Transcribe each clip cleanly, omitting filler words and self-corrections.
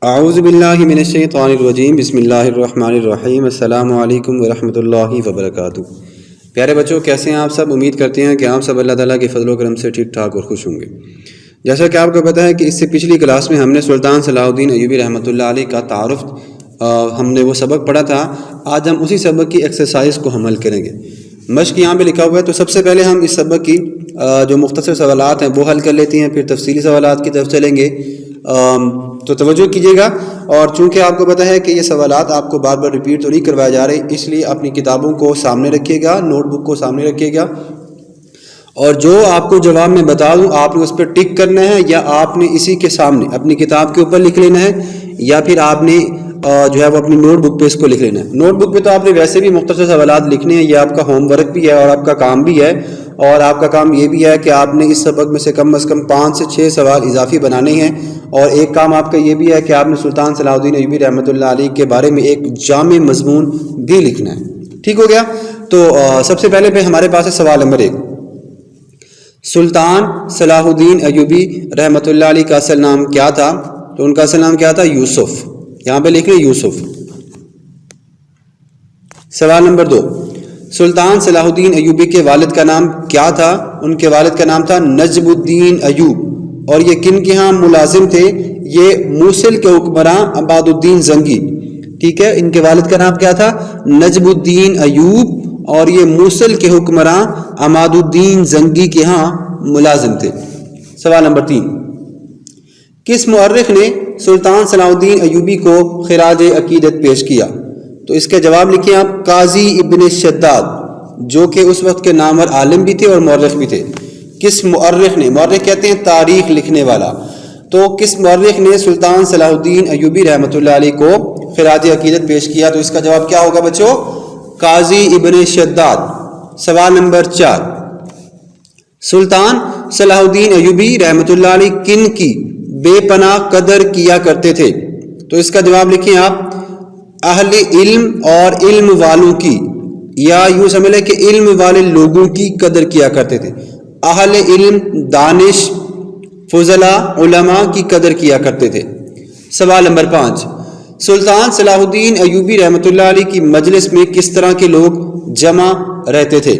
اعوذ باللہ من الشیطان الرجیم بسم اللہ الرحمن الرحیم السلام علیکم ورحمۃ اللہ وبرکاتہ۔ پیارے بچوں، کیسے ہیں آپ سب؟ امید کرتے ہیں کہ آپ سب اللہ تعالیٰ کے فضل و کرم سے ٹھیک ٹھاک اور خوش ہوں گے۔ جیسا کہ آپ کو پتہ ہے کہ اس سے پچھلی کلاس میں ہم نے سلطان صلاح الدین ایوبی رحمۃ اللہ علیہ کا تعارف ہم نے وہ سبق پڑھا تھا۔ آج ہم اسی سبق کی ایکسرسائز کو حمل کریں گے۔ مشق یہاں پہ لکھا ہوا ہے، تو سب سے پہلے ہم اس سبق کی جو مختصر سوالات ہیں وہ حل کر لیتے ہیں، پھر تفصیلی سوالات کی طرف چلیں گے۔ تو توجہ کیجیے گا، اور چونکہ آپ کو پتہ ہے کہ یہ سوالات آپ کو بار بار ریپیٹ تو نہیں کروائے جا رہے، اس لیے اپنی کتابوں کو سامنے رکھیے گا، نوٹ بک کو سامنے رکھیے گا، اور جو آپ کو جواب میں بتا دوں آپ نے اس پہ ٹک کرنا ہے، یا آپ نے اسی کے سامنے اپنی کتاب کے اوپر لکھ لینا ہے، یا پھر آپ نے جو ہے وہ اپنی نوٹ بک پہ اس کو لکھ لینا ہے۔ نوٹ بک پہ تو آپ نے ویسے بھی مختصر سوالات لکھنے ہیں، یہ آپ کا ہوم ورک بھی ہے اور آپ کا کام بھی ہے، اور آپ کا کام یہ بھی ہے کہ آپ نے اس سبق میں سے کم از کم 5 سے 6 سوال اضافی بنانے ہیں، اور ایک کام آپ کا یہ بھی ہے کہ آپ نے سلطان صلاح الدین ایوبی رحمۃ اللہ علیہ کے بارے میں ایک جامع مضمون بھی لکھنا ہے۔ ٹھیک ہو گیا؟ تو سب سے پہلے ہمارے پاس ہے سوال نمبر 1۔ سلطان صلاح الدین ایوبی رحمۃ اللہ علیہ کا اصل نام کیا تھا؟ تو ان کا اصل نام کیا تھا؟ یوسف۔ یہاں پہ لکھ لیں یوسف۔ سوال نمبر 2، سلطان صلاح الدین ایوبی کے والد کا نام کیا تھا؟ ان کے والد کا نام تھا نجم الدین ایوب، اور یہ کن کے ہاں ملازم تھے؟ یہ موصل کے حکمراں عماد الدین زنگی۔ ٹھیک ہے، ان کے والد کا نام کیا تھا؟ نجم الدین ایوب، اور یہ موصل کے حکمراں عماد الدین زنگی کے ہاں ملازم تھے۔ سوال نمبر 3، کس مورخ نے سلطان صلاح الدین ایوبی کو خراج عقیدت پیش کیا؟ تو اس کے جواب لکھیں آپ۔ قاضی ابن شداد، جو کہ اس وقت کے نامور عالم بھی تھے اور مورخ بھی تھے۔ کس مورخ نے؟ مورخ کہتے ہیں تاریخ لکھنے والا۔ تو کس مورخ نے سلطان صلاح الدین ایوبی رحمۃ اللہ علیہ کو خراج عقیدت پیش کیا؟ تو اس کا جواب کیا ہوگا بچوں؟ قاضی ابن شداد۔ سوال نمبر 4، سلطان صلاح الدین ایوبی رحمۃ اللہ علیہ کن کی بے پناہ قدر کیا کرتے تھے؟ تو اس کا جواب لکھیں آپ۔ اہل علم اور علم والوں کی، یا یوں سمجھ لیں کہ علم والے لوگوں کی قدر کیا کرتے تھے۔ اہل علم، دانش، فضلاء، علماء کی قدر کیا کرتے تھے۔ سوال نمبر 5، سلطان صلاح الدین ایوبی رحمۃ اللہ علیہ کی مجلس میں کس طرح کے لوگ جمع رہتے تھے؟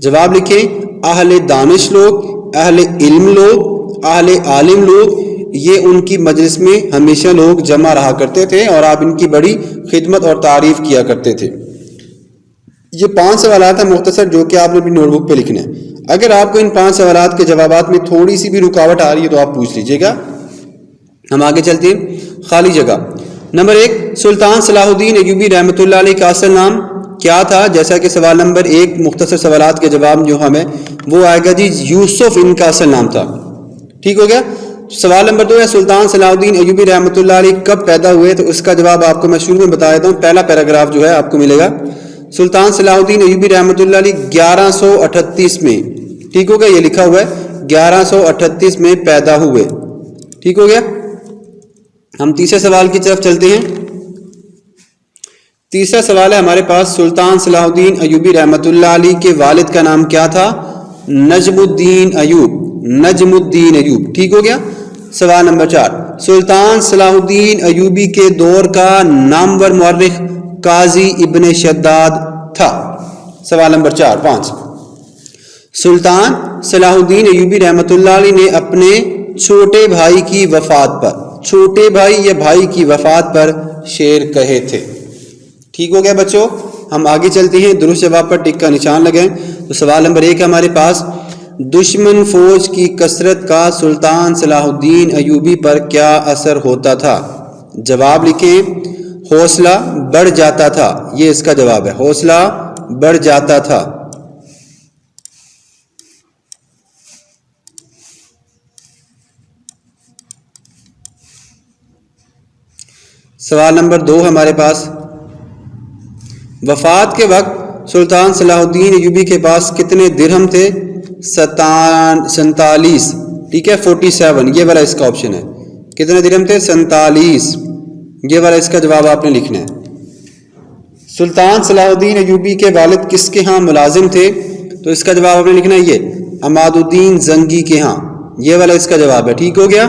جواب لکھیں۔ اہل دانش لوگ، اہل علم لوگ، اہل عالم لوگ، یہ ان کی مجلس میں ہمیشہ لوگ جمع رہا کرتے تھے، اور آپ ان کی بڑی خدمت اور تعریف کیا کرتے تھے۔ یہ 5 سوالات ہیں مختصر، جو کہ آپ نے اپنی نوٹ بک پہ لکھنا ہے۔ اگر آپ کو ان 5 سوالات کے جوابات میں تھوڑی سی بھی رکاوٹ آ رہی ہے تو آپ پوچھ لیجئے گا۔ ہم آگے چلتے ہیں۔ خالی جگہ نمبر 1، سلطان صلاح الدین ایوبی رحمۃ اللہ علیہ کا اصل نام کیا تھا؟ جیسا کہ سوال نمبر 1 مختصر سوالات کے جواب جو ہمیں وہ آئے گا جی یوسف ان کا اصل نام تھا۔ ٹھیک ہو گیا؟ سوال نمبر 2 ہے سلطان صلاح الدین ایوبی رحمۃ اللہ علیہ کب پیدا ہوئے؟ تو اس کا جواب آپ کو میں شروع میں بتا دیتا ہوں، پہلا پیراگراف جو ہے آپ کو ملے گا۔ سلطان صلاح الدین ایوبی رحمۃ اللہ علیہ 1138 میں، ٹھیک ہو گیا، یہ لکھا ہوا ہے 1138 میں پیدا ہوئے۔ ٹھیک ہو گیا؟ ہم تیسرے سوال کی طرف چلتے ہیں۔ تیسرا سوال ہے ہمارے پاس، سلطان صلاح الدین ایوبی رحمۃ اللہ علیہ کے والد کا نام کیا تھا؟ نجم الدین ایوب، نجم الدین ایوب۔ ٹھیک ہو گیا؟ سوال نمبر 4، سلطان صلاح الدین ایوبی کے دور کا نامور مورخ قاضی ابن شداد تھا۔ سوال نمبر 5، سلطان صلاح الدین ایوبی رحمۃ اللہ علیہ نے اپنے چھوٹے بھائی کی وفات پر، چھوٹے بھائی یا بھائی کی وفات پر شعر کہے تھے۔ ٹھیک ہو گیا بچوں؟ ہم آگے چلتے ہیں، درست جواب پر ٹک کا نشان لگائیں۔ تو سوال نمبر 1 ہے ہمارے پاس، دشمن فوج کی کثرت کا سلطان صلاح الدین ایوبی پر کیا اثر ہوتا تھا؟ جواب لکھیں۔ حوصلہ بڑھ جاتا تھا، یہ اس کا جواب ہے، حوصلہ بڑھ جاتا تھا۔ سوال نمبر 2 ہمارے پاس، وفات کے وقت سلطان صلاح الدین ایوبی کے پاس کتنے درہم تھے؟ 47۔ ٹھیک ہے، 47 یہ والا اس کا آپشن ہے۔ کتنے درہم تھے؟ 47، یہ والا اس کا جواب آپ نے لکھنا ہے۔ سلطان صلاح الدین ایوبی کے والد کس کے ہاں ملازم تھے؟ تو اس کا جواب آپ نے لکھنا ہے یہ عماد الدین زنگی کے ہاں، یہ والا اس کا جواب ہے۔ ٹھیک ہو گیا؟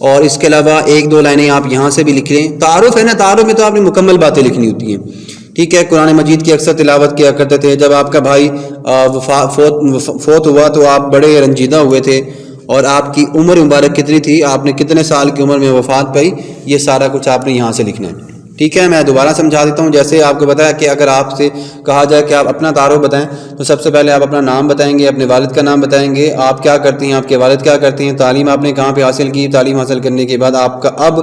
اور اس کے علاوہ ایک دو لائنیں آپ یہاں سے بھی لکھ لیں. تعارف ہے نا, تعارف میں تو آپ نے مکمل باتیں لکھنی ہوتی ہیں. ٹھیک ہے, قرآن مجید کی اکثر تلاوت کیا کرتے تھے. جب آپ کا بھائی فوت ہوا تو آپ بڑے رنجیدہ ہوئے تھے, اور آپ کی عمر مبارک کتنی تھی, آپ نے کتنے سال کی عمر میں وفات پائی, یہ سارا کچھ آپ نے یہاں سے لکھنا ہے. ٹھیک ہے, میں دوبارہ سمجھا دیتا ہوں. جیسے آپ کو بتایا کہ اگر آپ سے کہا جائے کہ آپ اپنا تعارف بتائیں, تو سب سے پہلے آپ اپنا نام بتائیں گے, اپنے والد کا نام بتائیں گے, آپ کیا کرتی ہیں, آپ کے والد کیا کرتے ہیں, تعلیم آپ نے کہاں پہ حاصل کی, تعلیم حاصل کرنے کے بعد آپ کا اب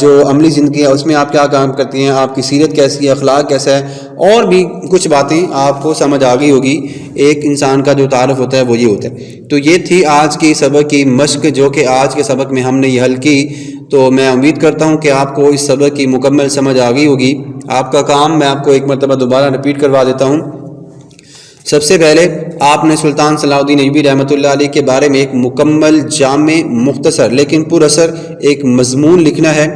جو عملی زندگی ہے اس میں آپ کیا کام کرتی ہیں, آپ کی سیرت کیسی ہے, اخلاق کیسا ہے, اور بھی کچھ باتیں آپ کو سمجھ آ گئی ہوگی. ایک انسان کا جو تعارف ہوتا ہے وہ یہ ہوتا ہے. تو یہ تھی آج کی سبق کی مشق, جو کہ آج کے سبق میں ہم نے یہ حل کی. تو میں امید کرتا ہوں کہ آپ کو اس سبق کی مکمل سمجھ آ گئی ہوگی. آپ کا کام میں آپ کو ایک مرتبہ دوبارہ رپیٹ کروا دیتا ہوں. سب سے پہلے آپ نے سلطان صلاح الدین ایوبی رحمۃ اللہ علیہ کے بارے میں ایک مکمل, جامع, مختصر لیکن پر اثر ایک مضمون لکھنا ہے.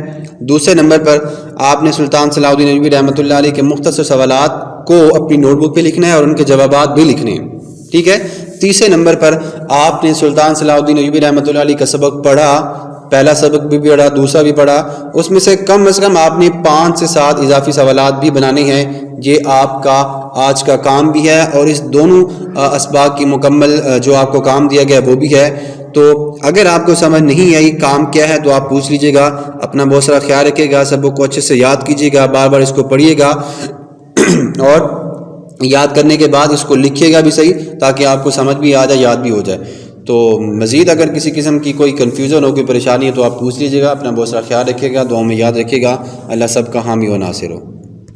دوسرے نمبر پر آپ نے سلطان صلاح الدین ایوبی رحمۃ اللہ علیہ کے مختصر سوالات کو اپنی نوٹ بک پہ لکھنا ہے اور ان کے جوابات بھی لکھنے ہیں. ٹھیک ہے. تیسرے نمبر پر آپ نے سلطان صلاح الدین ایوبی رحمۃ اللہ علیہ کا سبق پڑھا, پہلا سبق بھی پڑھا, دوسرا بھی پڑھا, اس میں سے کم از کم آپ نے 5 سے 7 اضافی سوالات بھی بنانے ہیں. یہ آپ کا آج کا کام بھی ہے, اور اس دونوں اسباق کی مکمل جو آپ کو کام دیا گیا وہ بھی ہے. تو اگر آپ کو سمجھ نہیں آئی کام کیا ہے تو آپ پوچھ لیجئے گا. اپنا بہت سارا خیال رکھیے گا, سبق کو اچھے سے یاد کیجیے گا, بار بار اس کو پڑھیے گا, اور یاد کرنے کے بعد اس کو لکھیے گا بھی صحیح, تاکہ آپ کو سمجھ بھی آ جائے, یاد بھی ہو جائے. تو مزید اگر کسی قسم کی کوئی کنفیوژن ہو, کوئی پریشانی ہے تو آپ پوچھ لیجیے گا. اپنا بہت سارا خیال رکھیے گا, دعاؤں میں یاد رکھیے گا. اللہ سب کا حامی و ناصر ہو.